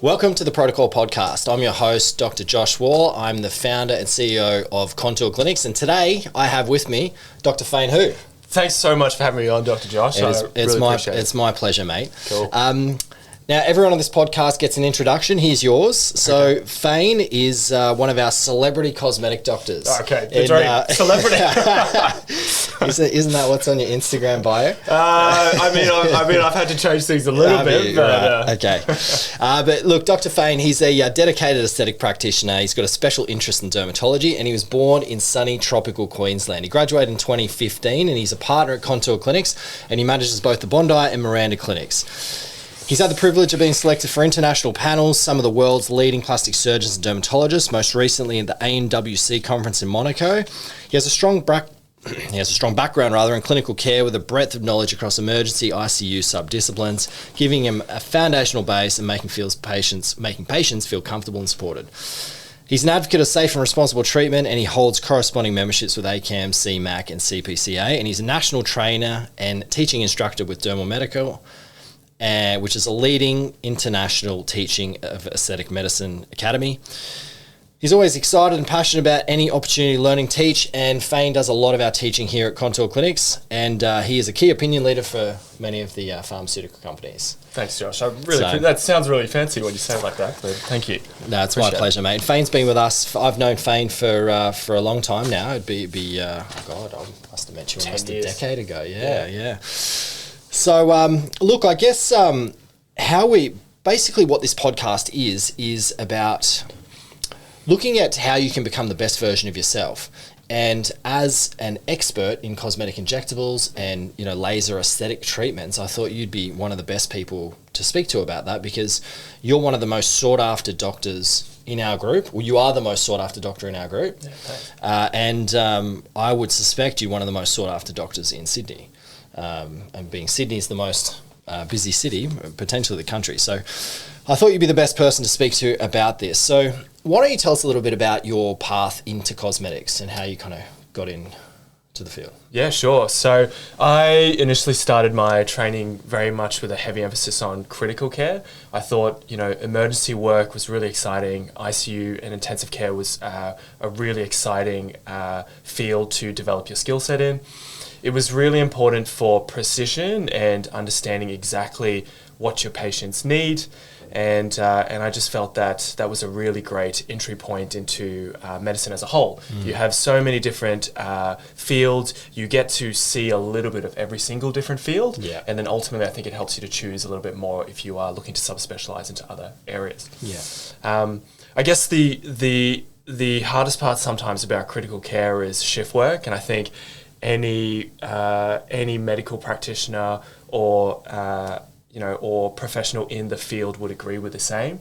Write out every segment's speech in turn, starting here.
Welcome to the Protocol Podcast. I'm your host, Dr. Josh Wall. I'm the founder and CEO of Contour Clinics, and today I have with me Dr. Fane Hu. Thanks so much for having me on, Dr. Josh. It's my pleasure, mate. Cool. Now, everyone on this podcast gets an introduction. Here's yours. So, Fane is one of our celebrity cosmetic doctors. Okay, celebrity. Isn't that what's on your Instagram bio? I mean, I've had to change things a little bit. But, Okay. But look, Dr. Fane, he's a dedicated aesthetic practitioner. He's got a special interest in dermatology, and he was born in sunny tropical Queensland. He graduated in 2015, and he's a partner at Contour Clinics, and he manages both the Bondi and Miranda clinics. He's had the privilege of being selected for international panels, some of the world's leading plastic surgeons and dermatologists, most recently at the ANWC conference in Monaco. He has a strong background in clinical care with a breadth of knowledge across emergency ICU subdisciplines, giving him a foundational base and making patients feel comfortable and supported. He's an advocate of safe and responsible treatment, and he holds corresponding memberships with ACAM, CMAC and CPCA, and he's a national trainer and teaching instructor with Dermal Medical, which is a leading international teaching of aesthetic medicine academy. He's always excited and passionate about any opportunity to learn and teach, and Fane does a lot of our teaching here at Contour Clinics, and he is a key opinion leader for many of the pharmaceutical companies. Thanks, Josh. That sounds really fancy when you say it like that, but thank you. No, it's my pleasure, mate. Fane's been with us. I've known Fane for a long time now. It'd be I must have met you almost a decade ago. Yeah. So, look, I guess what this podcast is about looking at how you can become the best version of yourself. And as an expert in cosmetic injectables and, laser aesthetic treatments, I thought you'd be one of the best people to speak to about that, because you're one of the most sought after doctors in our group. Well, you are the most sought after doctor in our group. Yeah, and I would suspect you're one of the most sought after doctors in Sydney. And being Sydney's the most busy city, potentially the country. So I thought you'd be the best person to speak to about this. So why don't you tell us a little bit about your path into cosmetics and how you kind of got into the field? Yeah, sure. So I initially started my training very much with a heavy emphasis on critical care. I thought, emergency work was really exciting. ICU and intensive care was a really exciting field to develop your skill set in. It was really important for precision and understanding exactly what your patients need. And I just felt that was a really great entry point into medicine as a whole. You have so many different fields. You get to see a little bit of every single different field. Yeah. And then ultimately, I think it helps you to choose a little bit more if you are looking to subspecialize into other areas. Yeah. I guess the hardest part sometimes about critical care is shift work. And I think any medical practitioner or professional in the field would agree with the same.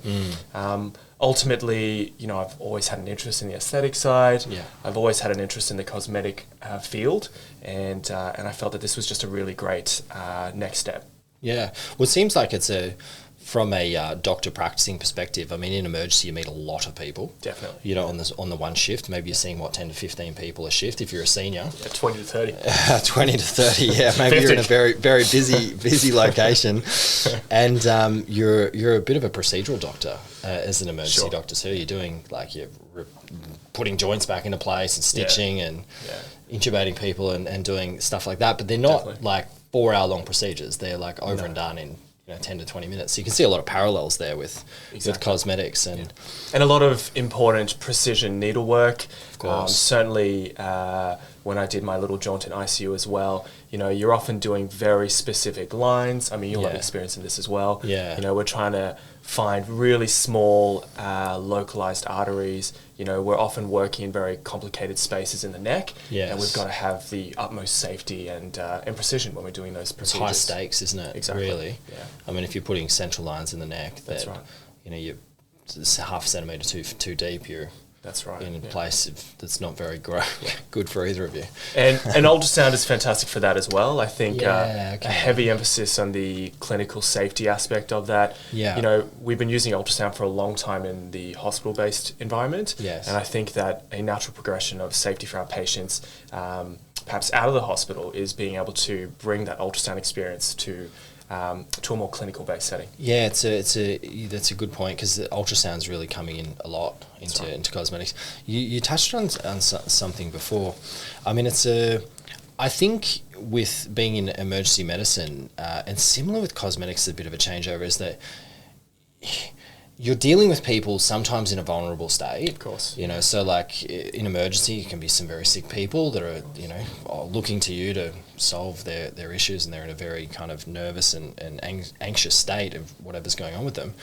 Ultimately, I've always had an interest in the aesthetic side. Yeah. I've always had an interest in the cosmetic field, and I felt that this was just a really great next step. Yeah. Well, it seems like it's from a doctor practicing perspective. I mean, in emergency, you meet a lot of people. Definitely. On the one shift, maybe you're seeing 10 to 15 people a shift if you're a senior. Yeah, 20 to 30. 20 to 30, yeah. Maybe 50. You're in a very, very busy location. And you're a bit of a procedural doctor as an emergency doctor. So you're doing, you're putting joints back into place and stitching and intubating people and doing stuff like that. But they're not 4-hour-long procedures. They're over and done in 10 to 20 minutes. So you can see a lot of parallels there with cosmetics and a lot of important precision needlework. Of course. Certainly when I did my little jaunt in ICU as well, you're often doing very specific lines. I mean, you'll have experience in this as well. Yeah. We're trying to find really small localized arteries. We're often working in very complicated spaces in the neck, and we've got to have the utmost safety and precision when we're doing those procedures. It's high stakes, isn't it? Exactly. Really. Yeah. I mean, if you're putting central lines in the neck, that's right. You're half a centimetre too deep. That's right. In a place that's not very good for either of you. And ultrasound is fantastic for that as well. I think a heavy emphasis on the clinical safety aspect of that. Yeah. We've been using ultrasound for a long time in the hospital-based environment. Yes. And I think that a natural progression of safety for our patients, perhaps out of the hospital, is being able to bring that ultrasound experience to to a more clinical-based setting. Yeah, that's a good point, because ultrasound's really coming in a lot into cosmetics. You touched on something before. I mean, I think with being in emergency medicine, and similar with cosmetics, a bit of a changeover is that you're dealing with people sometimes in a vulnerable state. Of course. You know, so like in emergency, it can be some very sick people that are, you know, looking to you to solve their issues, and they're in a very kind of nervous and anxious state of whatever's going on with them.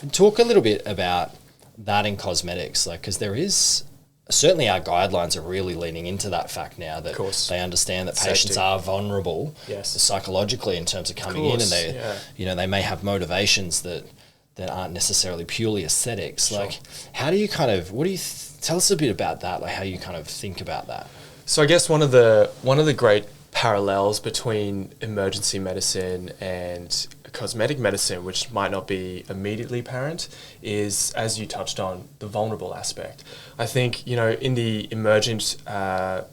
And talk a little bit about that in cosmetics, like, because there is... Certainly our guidelines are really leaning into that fact now, that they understand that patients are vulnerable psychologically in terms of coming in, and they, you know, they may have motivations that aren't necessarily purely aesthetics. Sure. Like, how do you kind of, tell us a bit about that, like how you kind of think about that? So I guess one of the great parallels between emergency medicine and cosmetic medicine, which might not be immediately apparent, is, as you touched on, the vulnerable aspect. I think, you know, in the emergent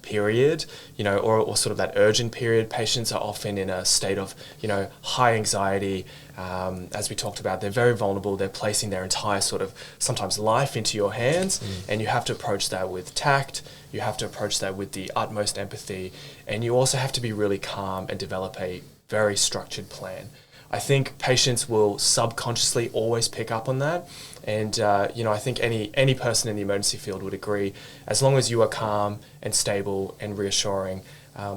period, you know, or sort of that urgent period, patients are often in a state of, you know, high anxiety. As we talked about, they're very vulnerable. They're placing their entire sort of sometimes life into your hands, and you have to approach that with tact. You have to approach that with the utmost empathy, and you also have to be really calm and develop a very structured plan. I think patients will subconsciously always pick up on that, and you know, I think any person in the emergency field would agree. As long as you are calm and stable and reassuring,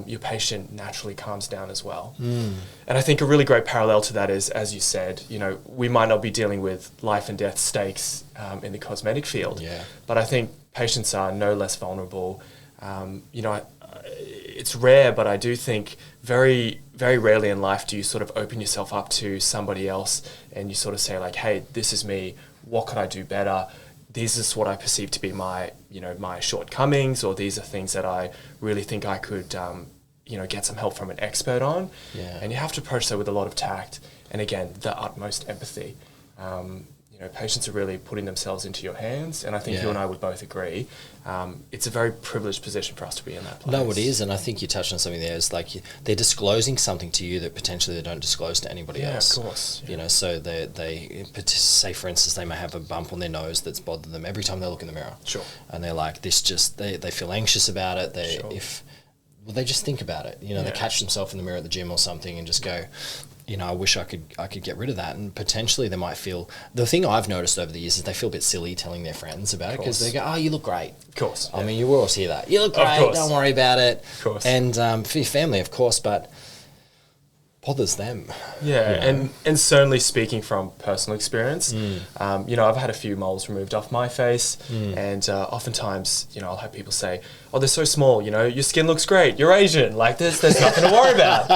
your patient naturally calms down as well. And I think a really great parallel to that is, as you said, you know, we might not be dealing with life and death stakes in the cosmetic field, but I think patients are no less vulnerable. You know, it's rare, but I do think very, very rarely in life do you sort of open yourself up to somebody else and you sort of say like, hey, this is me, what could I do better? This is what I perceive to be my, you know, my shortcomings, or these are things that I really think I could, you know, get some help from an expert on. And you have to approach that with a lot of tact and, again, the utmost empathy. You know, patients are really putting themselves into your hands, and I think you and I would both agree it's a very privileged position for us to be in that place. No, it is, and I think you touched on something there. It's like they're disclosing something to you that potentially they don't disclose to anybody else. Of course. You know, so they say, for instance, they may have a bump on their nose that's bothered them every time they look in the mirror. Sure. And they're like, this just, they feel anxious about it. They just think about it. You know, they catch themselves in the mirror at the gym or something and just go, you know, I wish I could get rid of that. And potentially they might feel, the thing I've noticed over the years is they feel a bit silly telling their friends about it, because they go, oh, you look great. Of course. I mean, you will always hear that. You look great, don't worry about it. Of course. And for your family, of course, but bothers them. Yeah, you know? and certainly speaking from personal experience, you know, I've had a few moles removed off my face, and oftentimes, you know, I'll have people say, oh, they're so small, you know, your skin looks great, you're Asian, like there's nothing to worry about.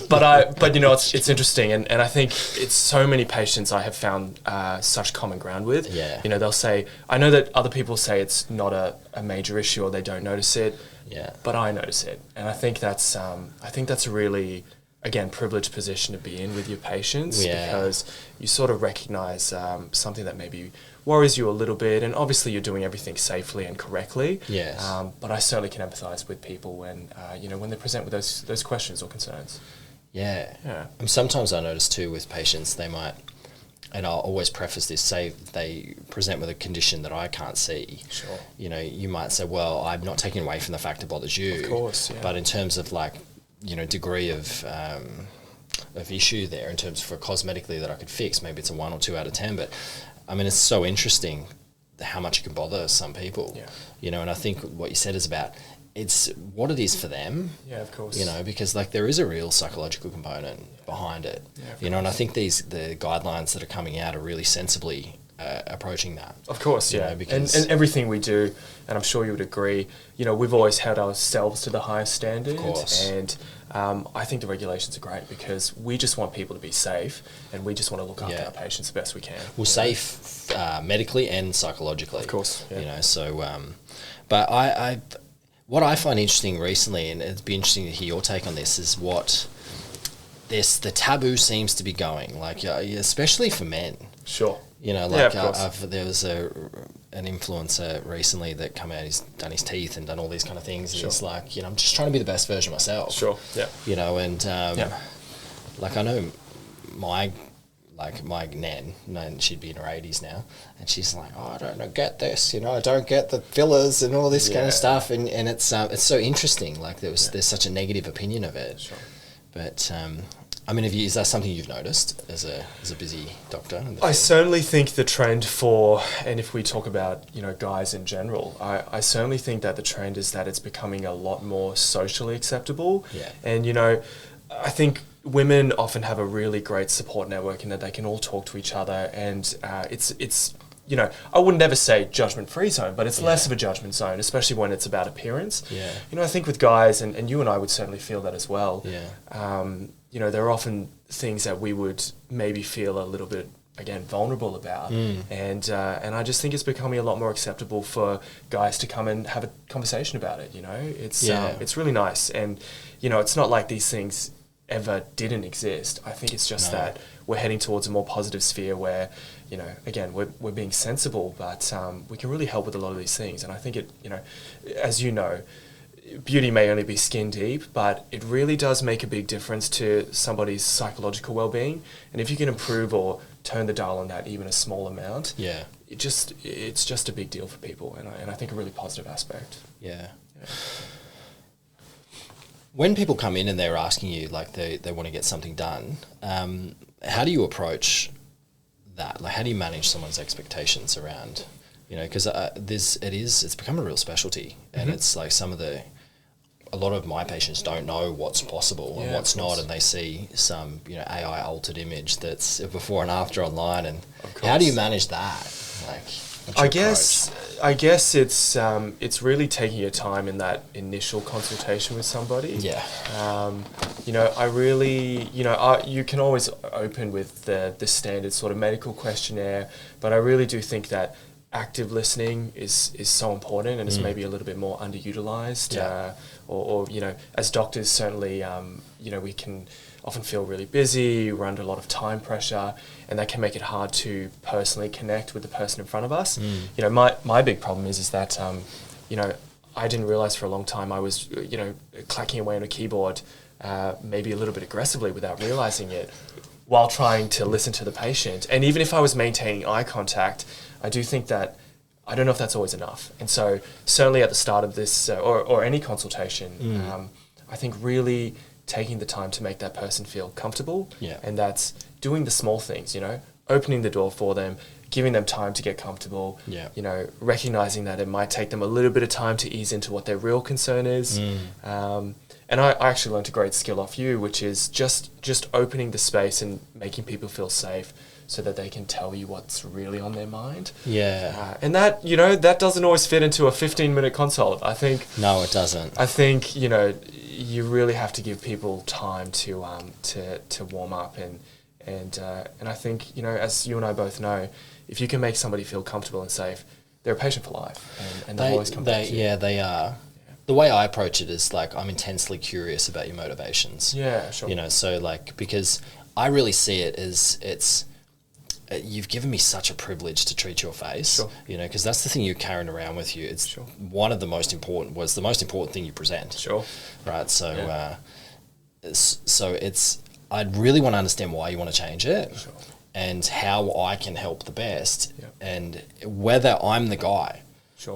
But you know, it's interesting, and I think it's so many patients I have found such common ground with. You know, they'll say, I know that other people say it's not a major issue or they don't notice it, but I notice it. And I think that's a really, again, privileged position to be in with your patients, because you sort of recognize something that maybe worries you a little bit, and obviously you're doing everything safely and correctly. But I certainly can empathize with people when you know, when they present with those questions or concerns. And sometimes I notice too with patients, they might, and I'll always preface this, say they present with a condition that I can't see. Sure. You know, you might say, well, I'm not taking away from the fact it bothers you. Of course, but in terms of like, you know, degree of issue there, in terms for cosmetically that I could fix, maybe it's a 1 or 2 out of 10. But I mean, it's so interesting how much it can bother some people. You know, and I think what you said is about, it's what it is for them. Of course. You know, because like there is a real psychological component behind it. You know, and I think the guidelines that are coming out are really sensibly approaching that. Of course, you know, because and everything we do, and I'm sure you would agree, you know, we've always held ourselves to the highest standard. Of course. And I think the regulations are great because we just want people to be safe, and we just want to look after our patients the best we can. Well, safe medically and psychologically. Of course. You know, so, but I what I find interesting recently, and it'd be interesting to hear your take on this, is what the taboo seems to be going, like especially for men. Sure. You know, like there was an influencer recently that come out, he's done his teeth and done all these kind of things, and he's like, you know, I'm just trying to be the best version of myself. Sure. Yeah. You know, and Like I know my nan, and she'd be in her 80s now, and she's like, oh, I don't get this, you know, I don't get the fillers and all this kind of stuff, and it's so interesting. Like there's such a negative opinion of it. Sure. But I mean, is that something you've noticed as a busy doctor? I certainly think the trend for, and if we talk about, you know, guys in general, I certainly think that the trend is that it's becoming a lot more socially acceptable. Yeah. And, you know, I think women often have a really great support network in that they can all talk to each other, and it's you know, I wouldn't ever say judgment-free zone, but it's less of a judgment zone, especially when it's about appearance. Yeah. You know, I think with guys, and you and I would certainly feel that as well. Yeah. You know, there are often things that we would maybe feel a little bit, again, vulnerable about. And I just think it's becoming a lot more acceptable for guys to come and have a conversation about it, you know. It's really nice. And, you know, it's not like these things ever didn't exist. I think it's just that we're heading towards a more positive sphere where, you know, again, we're being sensible, but we can really help with a lot of these things. And I think it, you know, as you know, beauty may only be skin deep, but it really does make a big difference to somebody's psychological well-being. And if you can improve or turn the dial on that even a small amount, it's just a big deal for people, and I think a really positive aspect. Yeah. When people come in and they're asking you, like they want to get something done, how do you approach that? Like, how do you manage someone's expectations around, you know, because it's become a real specialty, and it's like a lot of my patients don't know what's possible and what's not, and they see some, you know, AI altered image that's before and after online, and how do you manage that? Like, I guess it's really taking your time in that initial consultation with somebody. Yeah. You know, I really, you know, you can always open with the standard sort of medical questionnaire, but I really do think that active listening is so important, and it's maybe a little bit more underutilized. Or you know, as doctors, certainly, you know, we can often feel really busy, we're under a lot of time pressure, and that can make it hard to personally connect with the person in front of us. You know, my big problem is that, you know, I didn't realize for a long time I was, you know, clacking away on a keyboard, maybe a little bit aggressively without realizing it, while trying to listen to the patient. And even if I was maintaining eye contact, I do think that, I don't know if that's always enough. And so certainly at the start of this, or any consultation, I think really taking the time to make that person feel comfortable. And that's doing the small things, you know, opening the door for them, giving them time to get comfortable, you know, recognizing that it might take them a little bit of time to ease into what their real concern is. And I actually learned a great skill off you, which is just opening the space and making people feel safe so that they can tell you what's really on their mind. And that, you know, that doesn't always fit into a 15-minute consult. I think... No, it doesn't. I think, you know, you really have to give people time to warm up, and I think, you know, as you and I both know, if you can make somebody feel comfortable and safe, they're a patient for life, and they'll always come back to you. Yeah, they are. The way I approach it is like, I'm intensely curious about your motivations. Yeah, sure. You know, so like, because I really see it as you've given me such a privilege to treat your face, you know, because that's the thing you're carrying around with you. It's one of the most important thing you present. Right. So, so I'd really want to understand why you want to change it and how I can help the best and whether I'm the guy,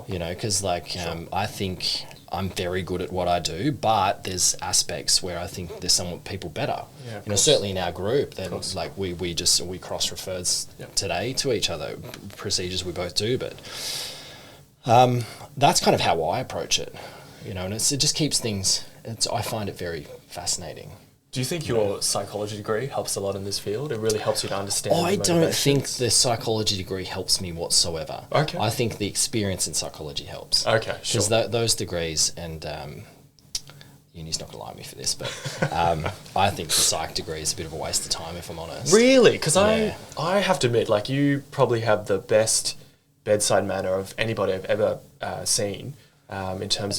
you know, because like, I think I'm very good at what I do, but there's aspects where I think there's some people better. You know, certainly in our group, then like we cross-referred today to each other, procedures we both do, but that's kind of how I approach it, you know, and it just keeps things, I find it very fascinating. Do you think your psychology degree helps a lot in this field? It really helps you to understand I don't think the psychology degree helps me whatsoever. I think the experience in psychology helps. Because those degrees, and uni's not going to like me for this, but I think the psych degree is a bit of a waste of time, if I'm honest. Really? Because I have to admit, like, you probably have the best bedside manner of anybody I've ever seen. In terms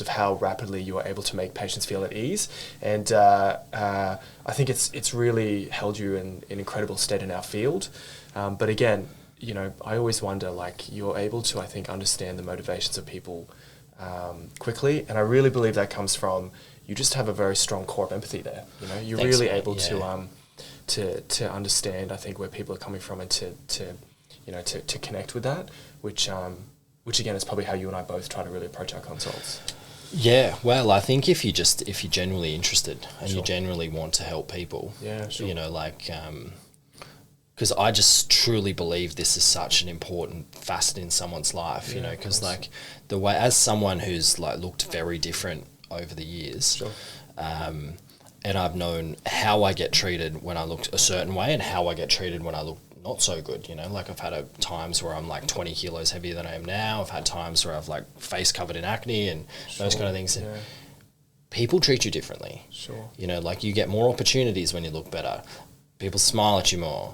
of how rapidly you are able to make patients feel at ease, and I think it's really held you in incredible stead in our field. But again, you know, I always wonder, like, you're able to, I think, understand the motivations of people quickly, and I really believe that comes from you just have a very strong core of empathy there. You know, you're Thanks, really mate. able Yeah. to understand, I think, where people are coming from, and to connect with that, which again is probably how you and I both try to really approach our consults. Yeah, well, I think if you're genuinely interested and Sure. you genuinely want to help people, Yeah, sure. you know, like, because I just truly believe this is such an important facet in someone's life, you Yeah, know, of because course. like the way, as someone who's like looked very different over the years, Sure. and I've known how I get treated when I look a certain way and how I get treated when I look not so good, you know, like I've had times where I'm like 20 kilos heavier than I am now. I've had times where I've like face covered in acne and those kind of things. And Yeah, people treat you differently. sure. You know, like you get more opportunities when you look better. People smile at you more.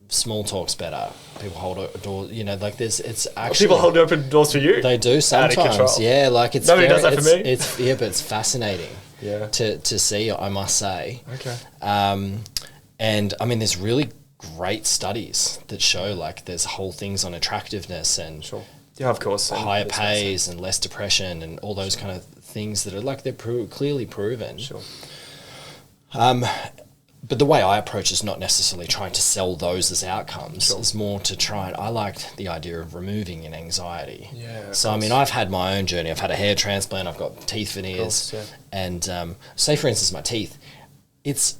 Small talk's better. People hold a door, you know, like it's actually... People hold open doors for you. They do sometimes. control. Yeah, like it's... Nobody does that for me. Yeah, but it's fascinating Yeah. to see, I must say. Okay. And I mean, there's really great studies that show like there's whole things on attractiveness and Sure. Yeah, of course. And higher there's pays and less depression and all those kind of things that are like they're clearly proven. Sure. But the way I approach is not necessarily trying to sell those as outcomes. Sure. It's more to try and I liked the idea of removing an anxiety. Yeah, of So I course. mean, I've had my own journey. I've had a hair transplant. I've got teeth veneers, course, yeah. and say for instance, my teeth. It's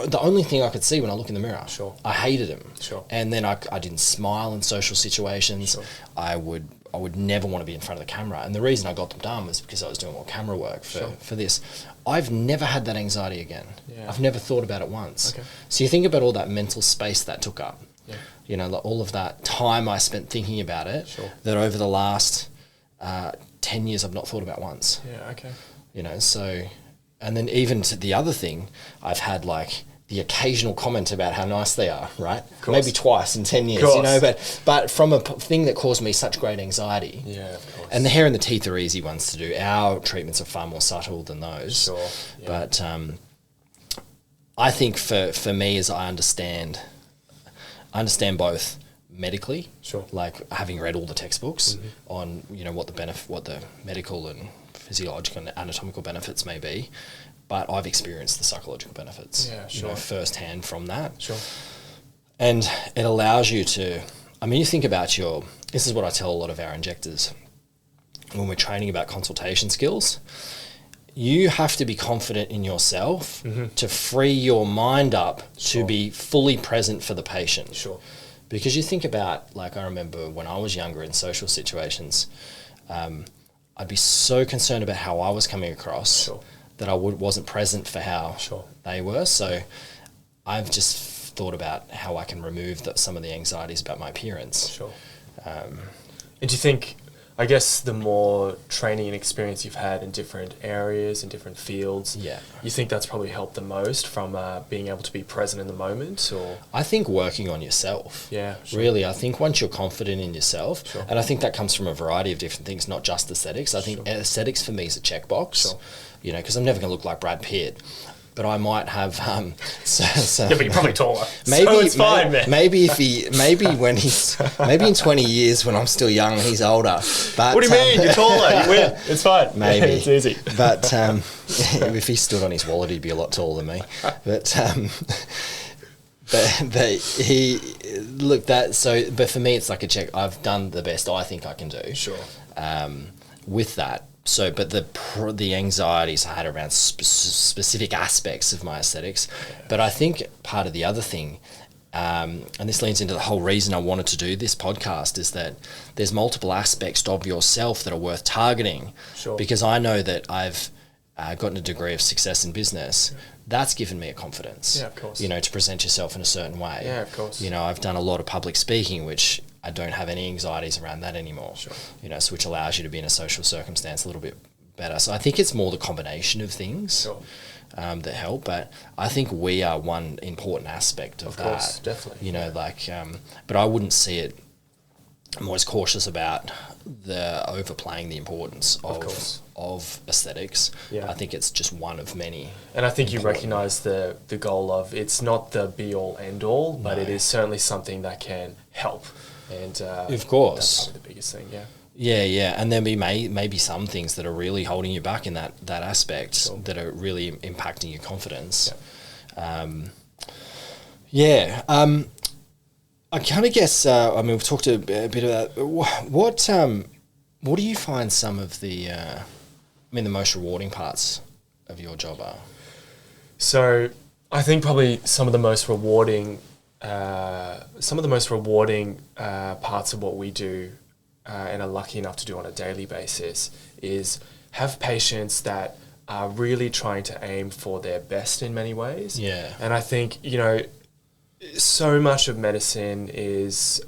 the only thing I could see when I look in the mirror. Sure. I hated them. Sure. And then I didn't smile in social situations. Sure. I would never want to be in front of the camera. And the reason I got them done was because I was doing more camera work for this. I've never had that anxiety again. Yeah. I've never thought about it once. Okay. So you think about all that mental space that took up. Yeah. You know, like all of that time I spent thinking about it, Sure. that over the last 10 years I've not thought about once. Yeah, okay. You know, so, and then even to the other thing, I've had like the occasional comment about how nice they are, right? course. Maybe twice in 10 years, Course. you know, but from a thing that caused me such great anxiety. Yeah, of course. And the hair and the teeth are easy ones to do. Our treatments are far more subtle than those. Sure. Yeah. But I think for me, as I understand both medically, Sure. like having read all the textbooks on, you know, what the medical and physiological and anatomical benefits may be, but I've experienced the psychological benefits, Yeah, you know, sure. firsthand from that. Sure. And it allows you to, I mean, you think about this is what I tell a lot of our injectors when we're training about consultation skills. You have to be confident in yourself to free your mind up to be fully present for the patient. Sure. Because you think about, like I remember when I was younger in social situations, I'd be so concerned about how I was coming across Sure. that I wasn't present for how Sure. they were. So I've just thought about how I can remove some of the anxieties about my appearance. Sure. And do you think, I guess, the more training and experience you've had in different areas and different fields, Yeah. you think that's probably helped the most from being able to be present in the moment? Or I think working on yourself. Yeah, sure. Really, I think once you're confident in yourself, Sure. and I think that comes from a variety of different things, not just aesthetics. I think Sure. aesthetics for me is a checkbox, Sure. you know, because I'm never going to look like Brad Pitt. But I might have so yeah, but you're probably taller. maybe so it's fine, man. maybe maybe in 20 years when I'm still young, he's older. But What do you mean? You're taller. You win. It's fine. Maybe. It's easy. But if he stood on his wallet, he'd be a lot taller than me. But he look that so. But for me, it's like a check. I've done the best I think I can do. Sure. With that. So, but the anxieties I had around specific aspects of my aesthetics. But I think part of the other thing, and this leads into the whole reason I wanted to do this podcast, is that there's multiple aspects of yourself that are worth targeting. Sure. Because I know that I've gotten a degree of success in business. That's given me a confidence. Yeah, of course. You know, to present yourself in a certain way. Yeah, of course. You know, I've done a lot of public speaking, which I don't have any anxieties around that anymore. Sure. You know, so which allows you to be in a social circumstance a little bit better. So I think it's more the combination of things Sure. that help. But I think we are one important aspect of that. Of course, definitely. You know, like, but I wouldn't see it. I'm always cautious about the overplaying the importance course. of aesthetics. Yeah. I think it's just one of many. And I think you important. recognise the goal of it's not the be all end all, but No. it is certainly something that can help. And Of course. that's probably the biggest thing. Yeah. Yeah, and there maybe some things that are really holding you back in that aspect, Sure. that are really impacting your confidence. I kind of guess. I mean, we've talked a bit about what do you find some of the, the most rewarding parts of your job are? So I think probably some of the most rewarding parts of what we do, and are lucky enough to do on a daily basis, is have patients that are really trying to aim for their best in many ways. Yeah. And I think, so much of medicine is,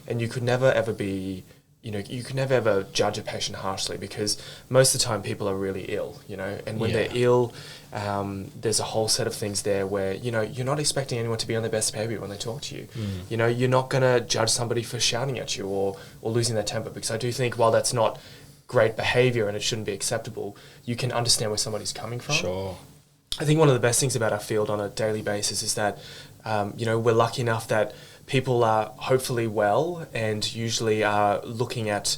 and you could never ever be, you can never ever judge a patient harshly, because most of the time people are really ill, and when they're ill, there's a whole set of things there where, you're not expecting anyone to be on their best behavior when they talk to you. You're not going to judge somebody for shouting at you or losing their temper, because I do think while that's not great behavior and it shouldn't be acceptable, you can understand where somebody's coming from. Sure. I think one of the best things about our field on a daily basis is that, we're lucky enough that people are hopefully well and usually are looking at,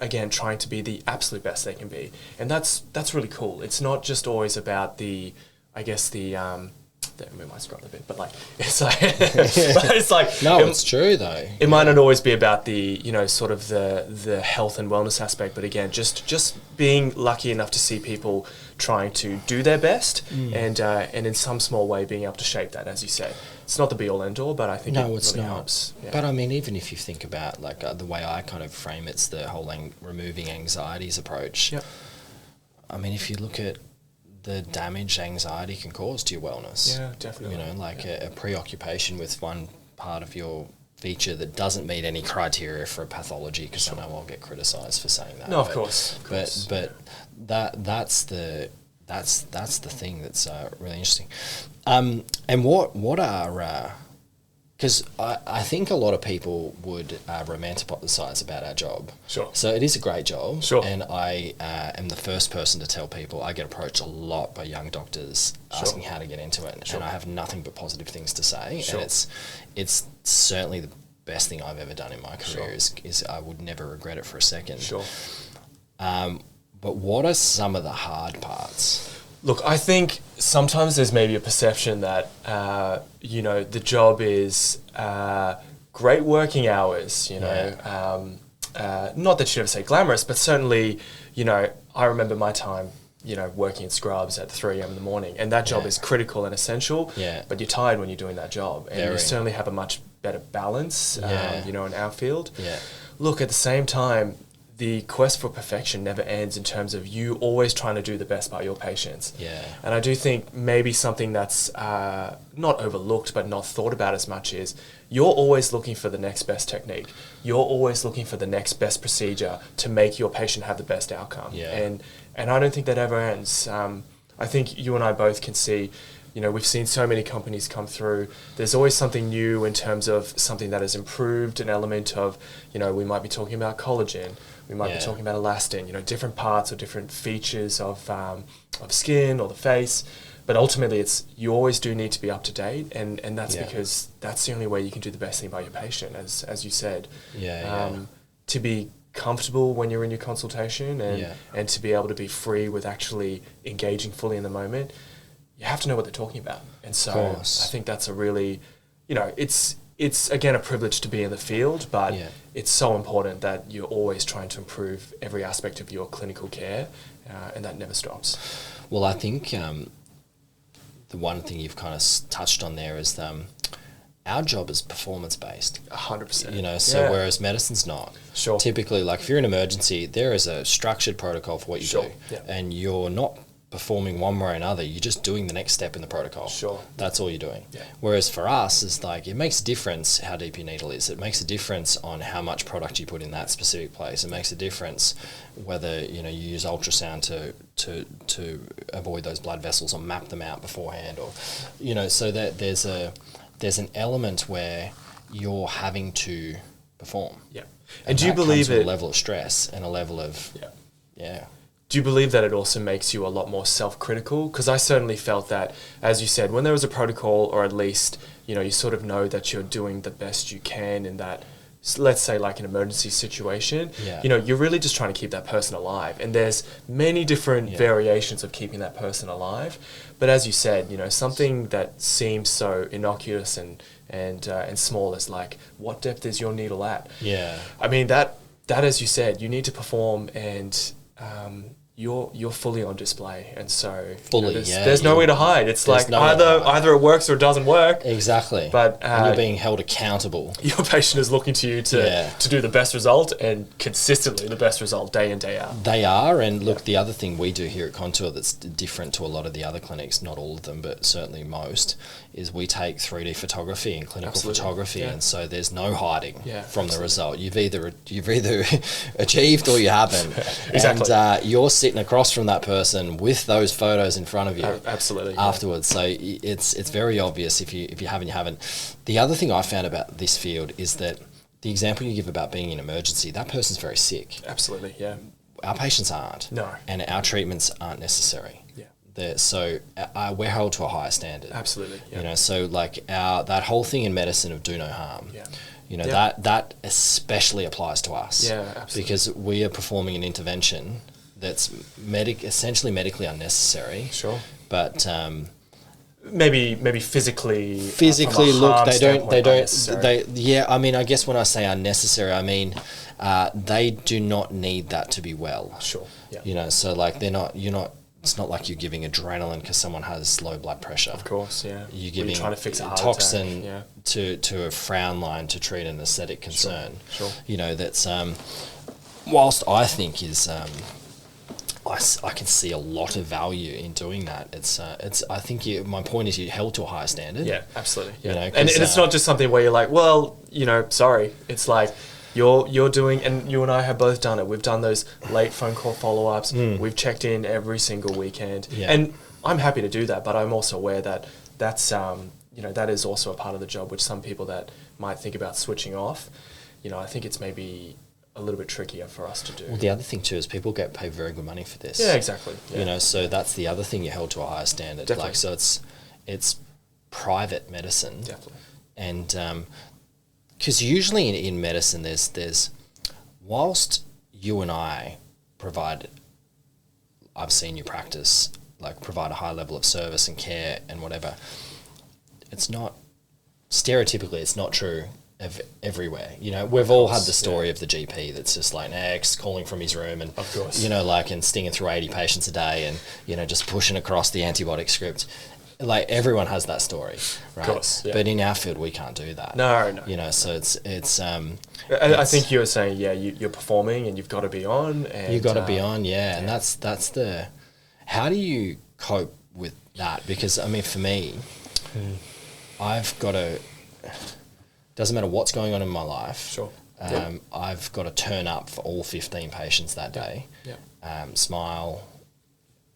again, trying to be the absolute best they can be. And that's really cool. It's not just always about we might scrub a bit, but it's like, no, it's true though. It might not always be about the, sort of the health and wellness aspect, but again, just being lucky enough to see people trying to do their best, and in some small way being able to shape that, as you say. It's not the be all end all, but I think it really helps. Yeah. But I mean, even if you think about the way I kind of frame it's the whole removing anxieties approach. Yep. I mean, if you look at the damage anxiety can cause to your wellness. Yeah, definitely. A preoccupation with one part of your feature that doesn't meet any criteria for a pathology, because I know I'll get criticised for saying that. No, of course. But that's the thing that's really interesting. And what are because I think a lot of people would romanticize about our job. Sure. So it is a great job. Sure. And I am the first person to tell people. I get approached a lot by young doctors asking how to get into it, and I have nothing but positive things to say. Sure. And it's certainly the best thing I've ever done in my career. Is I would never regret it for a second. Sure. But what are some of the hard parts? Look, I think sometimes there's maybe a perception that, the job is great working hours, not that you should ever say glamorous, but certainly, I remember my time, working at Scrubs at 3 a.m. in the morning, and that job is critical and essential, but you're tired when you're doing that job, and you certainly have a much better balance, in our field. Yeah. Look, at the same time, the quest for perfection never ends in terms of you always trying to do the best by your patients. Yeah. And I do think maybe something that's not overlooked but not thought about as much is you're always looking for the next best technique. You're always looking for the next best procedure to make your patient have the best outcome. Yeah. And I don't think that ever ends. I think you and I both can see, we've seen so many companies come through. There's always something new in terms of something that has improved, an element of, we might be talking about collagen. We might be talking about elastin, different parts or different features of skin or the face. But ultimately, you always do need to be up to date, and that's because that's the only way you can do the best thing by your patient, as you said. To be comfortable when you're in your consultation and to be able to be free with actually engaging fully in the moment, you have to know what they're talking about. And so I think that's a really, it's again a privilege to be in the field, but it's so important that you're always trying to improve every aspect of your clinical care, and that never stops. Well, I think the one thing you've kind of touched on there is our job is performance based. 100%. Whereas medicine's not. Sure. Typically, if you're in an emergency, there is a structured protocol for what you do, and you're not performing one way or another. You're just doing the next step in the protocol. Sure. That's all you're doing. Yeah. Whereas for us, it's it makes a difference how deep your needle is. It makes a difference on how much product you put in that specific place. It makes a difference whether you use ultrasound to avoid those blood vessels or map them out beforehand, or so that there's an element where you're having to perform. Yeah. And do you believe a level of stress and a level of Do you believe that it also makes you a lot more self-critical? Because I certainly felt that, as you said, when there was a protocol, or at least, you sort of know that you're doing the best you can in that let's say like an emergency situation, Yeah. you know, you're really just trying to keep that person alive. And there's many different variations of keeping that person alive. But as you said, you know, something that seems so innocuous and small as like, what depth is your needle at? Yeah. I mean, that as you said, you need to perform, and you're fully on display, and so Fully, there's nowhere to hide. It's like either it works or it doesn't work. Exactly. But and you're being held accountable. Your patient is looking to you to do the best result, and consistently the best result day in, day out. They are, and look, the other thing we do here at Contour that's different to a lot of the other clinics, not all of them, but certainly most, is we take 3D photography and clinical photography, and so there's no hiding from the result. You've either achieved or you haven't. Exactly. And you're sitting across from that person with those photos in front of you. Absolutely. Afterwards, so it's very obvious if you haven't, you haven't. The other thing I found about this field is that the example you give about being in emergency, that person's very sick. Absolutely, yeah. Our patients aren't. No. And our treatments aren't necessary. Yeah. So we're held to a higher standard. Absolutely, yeah. You know, so like that whole thing in medicine of do no harm. Yeah. You know, that especially applies to us. Yeah, absolutely. Because we are performing an intervention that's essentially medically unnecessary. Sure. But maybe physically look, they yeah, I mean, I guess when I say unnecessary, I mean they do not need that to be well. Sure. Yeah. You know, so like it's not like you're giving adrenaline because someone has low blood pressure. Of course, yeah. You're giving trying to fix a heart toxin attack, to a frown line to treat an aesthetic concern. Sure. You know, that's whilst I think is I can see a lot of value in doing that. It's I think my point is you're held to a higher standard. Yeah, absolutely. Yeah. You know, and it's not just something where you're like, well, you know, sorry. It's like you're doing, and you and I have both done it. We've done those late phone call follow-ups. We've checked in every single weekend. Yeah. And I'm happy to do that, but I'm also aware that that's that is also a part of the job, which some people that might think about switching off, you know, I think it's maybe a little bit trickier for us to do. Well, the other thing too is people get paid very good money for this. Yeah, exactly. Yeah. You know, so that's the other thing, you're held to a higher standard. Definitely. Like, so it's private medicine. Definitely. And because usually in medicine, there's whilst you and I I've seen you practice, like provide a high level of service and care and whatever, it's not, stereotypically, it's not true of everywhere. You know, we've all had the story of the GP that's just like next calling from his room and, of course, you know, like, and stinging through 80 patients a day and, you know, just pushing across the antibiotic script. Like, everyone has that story, right? Of course, yeah. But in our field, we can't do that. No. You know, so it's I think you were saying, you're performing and you've got to be on. And you've got to be on, and that's the. How do you cope with that? Because I mean, for me, I've got to. Doesn't matter what's going on in my life. Sure. I've got to turn up for all 15 patients that day. Yeah. Smile.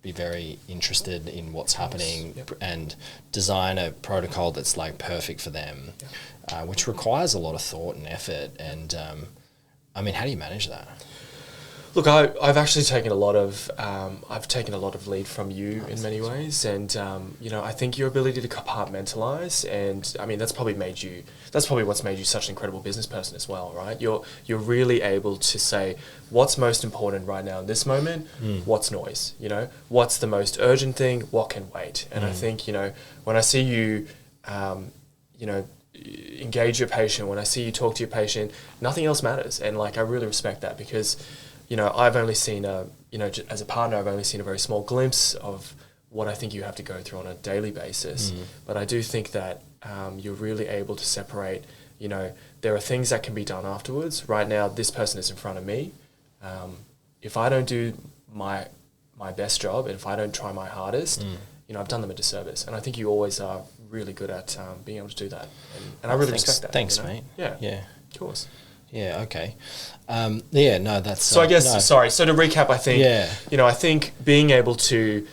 Be very interested in what's happening and design a protocol that's like perfect for them, which requires a lot of thought and effort. And I mean, how do you manage that? Look, I've actually taken a lot of lead from you in many ways, and you know, I think your ability to compartmentalize, and I mean, that's probably what's made you such an incredible business person as well, right? You're really able to say what's most important right now in this moment, what's noise, you know, what's the most urgent thing, what can wait. And I think, you know, when I see you, you know, engage your patient, when I see you talk to your patient, nothing else matters, and like I really respect that because, you know, I've only seen as a partner, I've only seen a very small glimpse of what I think you have to go through on a daily basis. But I do think that you're really able to separate, you know, there are things that can be done afterwards. Right now, this person is in front of me. If I don't do my best job, and if I don't try my hardest, you know, I've done them a disservice. And I think you always are really good at being able to do that. And I really respect that. Thanks, you know? mate. Yeah. Of course. Yeah, okay. That's... So I guess, sorry, so to recap, I think, you know, I think being able to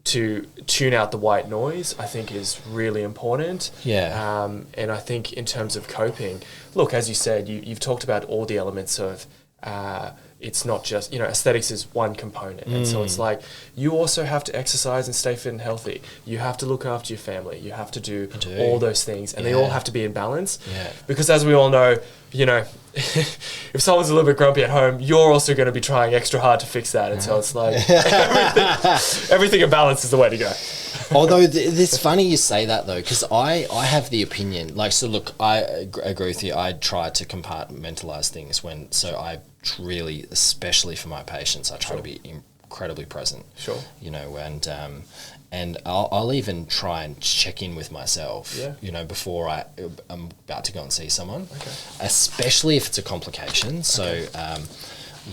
tune out the white noise, I think is really important. Yeah. And I think in terms of coping, look, as you said, you've talked about all the elements of it's not just, aesthetics is one component. And so it's like, you also have to exercise and stay fit and healthy. You have to look after your family. You have to do all those things. And they all have to be in balance. Yeah. Because as we all know, if someone's a little bit grumpy at home, you're also going to be trying extra hard to fix that. And so it's like, everything in balance is the way to go. Although it's funny you say that though, because I have the opinion, like, so look, I agree with you. I try to compartmentalize things I really, especially for my patients, I try to be incredibly present. Sure. And I'll even try and check in with myself, before I'm about to go and see someone, especially if it's a complication. So,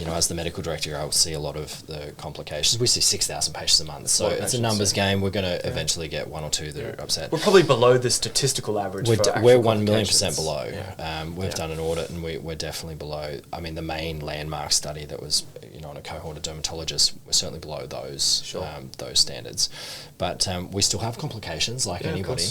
as the medical director, I will see a lot of the complications. We see 6,000 patients a month. So it's a numbers game. We're going to eventually get one or two that are upset. We're probably below the statistical average. We're 1,000,000% below. Yeah. We've done an audit and we're definitely below. I mean, the main landmark study that was, on a cohort of dermatologists, we're certainly below those standards. But we still have complications like anybody.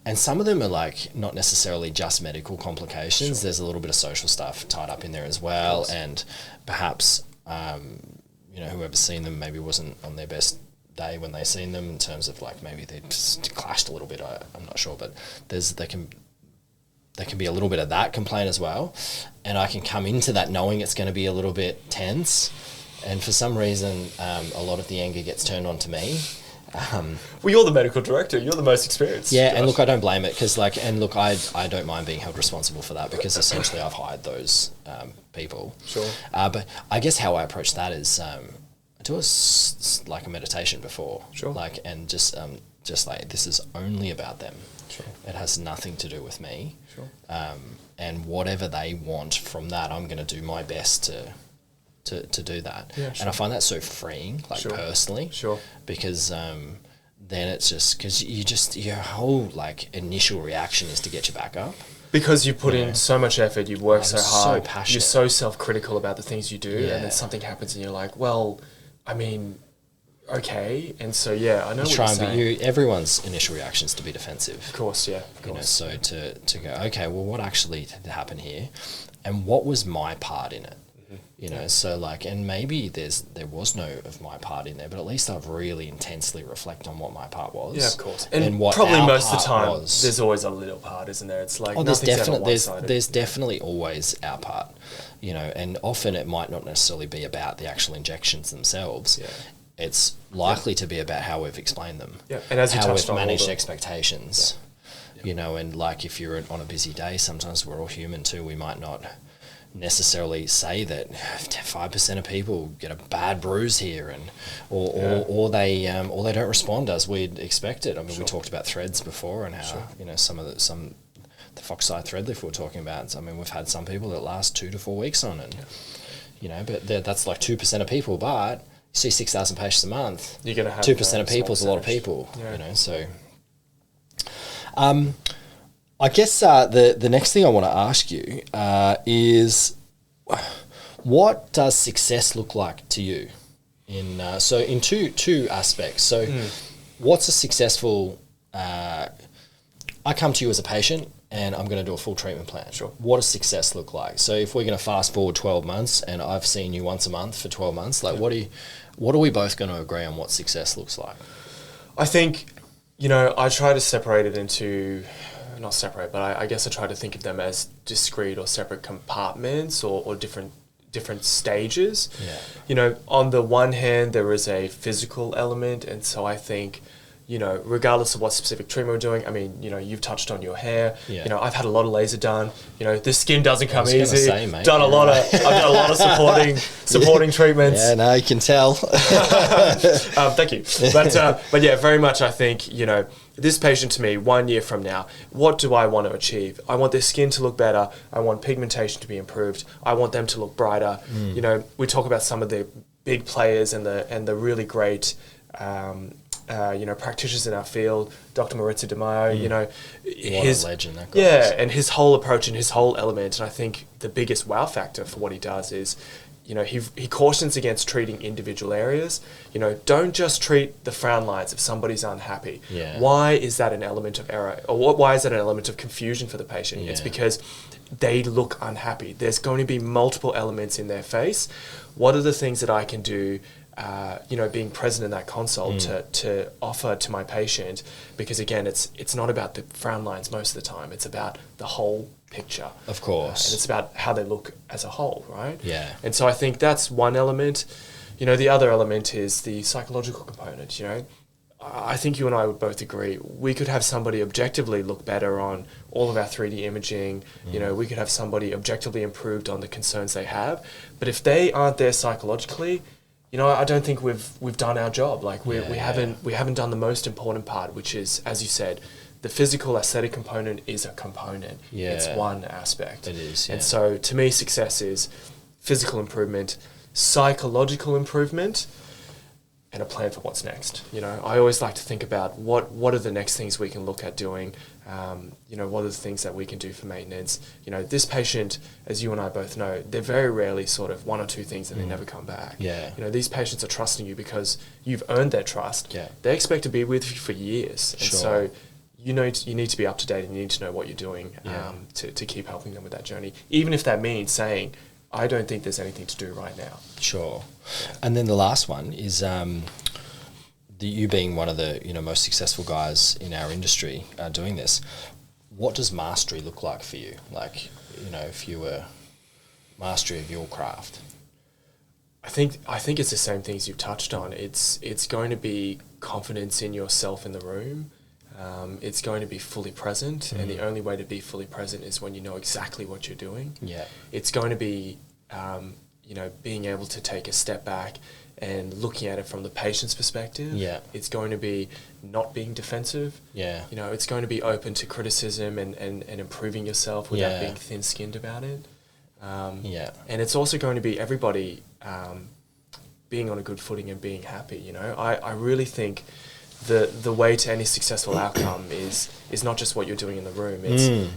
And some of them are like not necessarily just medical complications. There's a little bit of social stuff tied up in there as well. And perhaps, whoever's seen them maybe wasn't on their best day when they seen them, in terms of like maybe they just clashed a little bit. I'm not sure, but there can be a little bit of that complaint as well. And I can come into that knowing it's going to be a little bit tense. And for some reason, a lot of the anger gets turned on to me. Well, you're the medical director. You're the most experienced. Yeah, Josh. And look, I don't blame it because, I don't mind being held responsible for that because essentially I've hired those people. Sure. But I guess how I approach that is I do a meditation before. Sure. And just like this is only about them. Sure. It has nothing to do with me. Sure. And whatever they want from that, I'm going to do my best to do that. Yeah, sure. And I find that so freeing, personally. Sure. Because then it's just, because your whole initial reaction is to get you back up. Because you put in so much effort, you've worked so hard, so passionate. You're so self-critical about the things you do, and then something happens and you're like, well, I mean, okay. And so, I know what you're saying. Everyone's initial reaction is to be defensive. Of course, yeah. Of course. So to go, okay, well, what actually happened here? And what was my part in it? So and maybe there was no of my part in there, but at least I've really intensely reflected on what my part was. Yeah, of course. And what probably most of the time, there's always a little part, isn't there? It's like there's definitely always our part, and often it might not necessarily be about the actual injections themselves. Yeah. It's likely to be about how we've explained them. Yeah, and as you how touched we've on managed expectations. Yeah. And if you're on a busy day, sometimes we're all human too. We might not necessarily say that 5% of people get a bad bruise here, and or they don't respond as we'd expected. I mean, we talked about threads before and how some of the fox-eye thread lift we're talking about. I mean, we've had some people that last 2 to 4 weeks on, and but that's like 2% of people. But you see 6,000 patients a month. You're going to have 2% of people is a lot of people. Yeah. So. I guess the next thing I want to ask you is, what does success look like to you? In two aspects. So, what's a successful? I come to you as a patient, and I'm going to do a full treatment plan. Sure. What does success look like? So, if we're going to fast forward 12 months, and I've seen you once a month for 12 months, what are we both going to agree on what success looks like? I think, I try to separate it into. Not separate, but I guess I try to think of them as discrete or separate compartments or different stages. Yeah. On the one hand, there is a physical element, and so I think, regardless of what specific treatment we're doing, I mean, you've touched on your hair. Yeah. I've had a lot of laser done. The skin doesn't come easy. I've done a lot of supporting treatments. Yeah, no, you can tell. Thank you. But yeah, very much I think, this patient to me, 1 year from now, what do I want to achieve? I want their skin to look better. I want pigmentation to be improved. I want them to look brighter. We talk about some of the big players and the really great, practitioners in our field. Dr. Maurizio De Maio, his legend. That guy and his whole approach and his whole element. And I think the biggest wow factor for what he does is, he cautions against treating individual areas. Don't just treat the frown lines if somebody's unhappy. Yeah. Why is that an element of error? Or why is that an element of confusion for the patient? Yeah. It's because they look unhappy. There's going to be multiple elements in their face. What are the things that I can do, being present in that consult to offer to my patient? Because again, it's not about the frown lines most of the time. It's about the whole picture. Of course. And it's about how they look as a whole, right? Yeah. And so I think that's one element. The other element is the psychological component. I think you and I would both agree we could have somebody objectively look better on all of our 3D imaging. We could have somebody objectively improved on the concerns they have. But if they aren't there psychologically, I don't think we've done our job. Like we haven't done the most important part, which is, as you said, the physical aesthetic component is a component. Yeah. It's one aspect. It is. Yeah. And so to me, success is physical improvement, psychological improvement, and a plan for what's next. I always like to think about what are the next things we can look at doing. What are the things that we can do for maintenance? This patient, as you and I both know, they're very rarely sort of one or two things and they never come back. Yeah. These patients are trusting you because you've earned their trust. Yeah. They expect to be with you for years. And Sure. so you need to be up to date and you need to know what you're doing to keep helping them with that journey. Even if that means saying, I don't think there's anything to do right now. Sure. And then the last one is you being one of the most successful guys in our industry doing this. What does mastery look like for you? Like, if you were mastery of your craft. I think it's the same things you've touched on. It's going to be confidence in yourself in the room. It's going to be fully present, and the only way to be fully present is when you know exactly what you're doing. Yeah. It's going to be, being able to take a step back and looking at it from the patient's perspective. Yeah. It's going to be not being defensive. Yeah. It's going to be open to criticism and improving yourself without Yeah. being thin-skinned about it. And it's also going to be everybody being on a good footing and being happy. I really think the way to any successful outcome is not just what you're doing in the room. It's,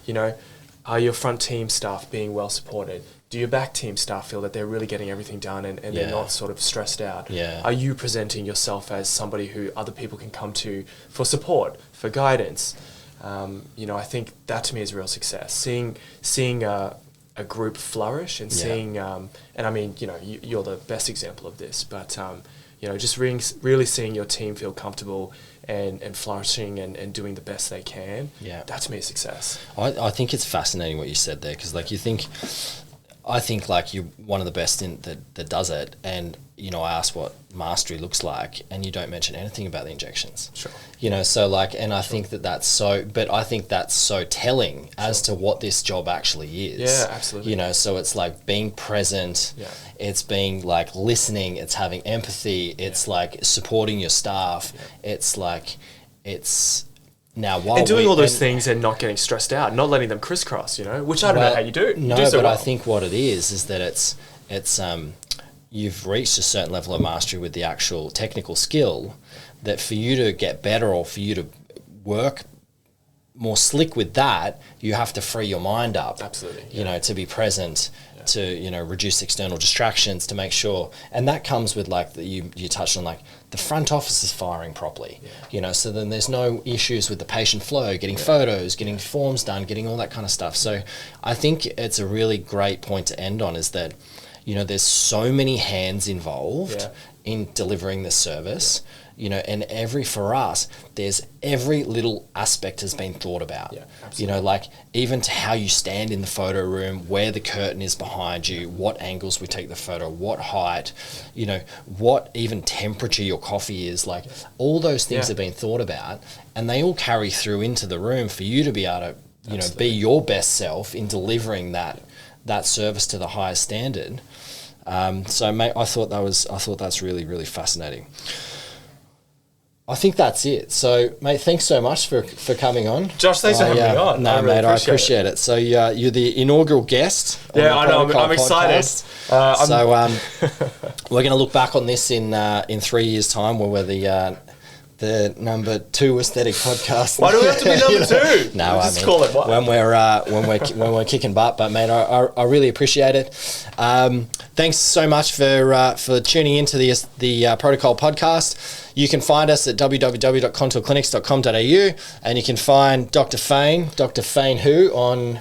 are your front team staff being well supported? Do your back team staff feel that they're really getting everything done and they're not sort of stressed out? Yeah. Are you presenting yourself as somebody who other people can come to for support, for guidance? I think that to me is real success. Seeing a group flourish and seeing, and I mean, you're the best example of this, but just really seeing your team feel comfortable and flourishing and doing the best they can. Yeah, that to me is success. I think it's fascinating what you said there, because I think like you're one of the best in that does it, and I asked what mastery looks like, and you don't mention anything about the injections. Sure. So like, and I think that's so, but I think that's so telling as to what this job actually is. Yeah, absolutely. So it's like being present. Yeah. It's being like listening. It's having empathy. It's like supporting your staff. Yeah. It's like, it's. Now, and doing all those things and not getting stressed out, not letting them crisscross, which I don't know how you do. No, you do so but well. I think what it is that it's you've reached a certain level of mastery with the actual technical skill, that for you to get better or for you to work more slick with that, you have to free your mind up. Absolutely. To be present, to reduce external distractions, to make sure, and that comes with like you touched on, like the front office is firing properly. So then there's no issues with the patient flow, getting photos, getting forms done, getting all that kind of stuff. So I think it's a really great point to end on, is that there's so many hands involved in delivering this service. And for us, there's every little aspect has been thought about. Yeah, absolutely. Like even to how you stand in the photo room, where the curtain is behind you, what angles we take the photo, what height, what even temperature your coffee is, like all those things have been thought about, and they all carry through into the room for you to be able to, be your best self in delivering that service to the highest standard. So mate, I thought that's really, really fascinating. I think that's it. So, mate, thanks so much for coming on. Josh, thanks for having me on. No, mate, I appreciate it. So, you're the inaugural guest. Yeah, I know. I'm excited. We're going to look back on this in 3 years' time, where we're the number 2 aesthetic podcast. Why do we have to be number 2? No, we'll just call it what? When we're kicking butt. But mate, I really appreciate it. thanks so much for tuning into the Protocol podcast. You can find us at www.contourclinics.com.au, and you can find Dr. Fane Hu on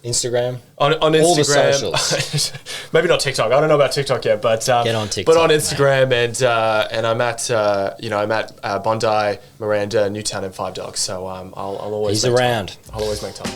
Instagram. On Instagram, all the socials. Maybe not TikTok. I don't know about TikTok yet, but get on TikTok. But on Instagram, mate. and I'm at I'm at Bondi, Miranda, Newtown, and Five Dogs. So I'll always. He's around. I'll always make time.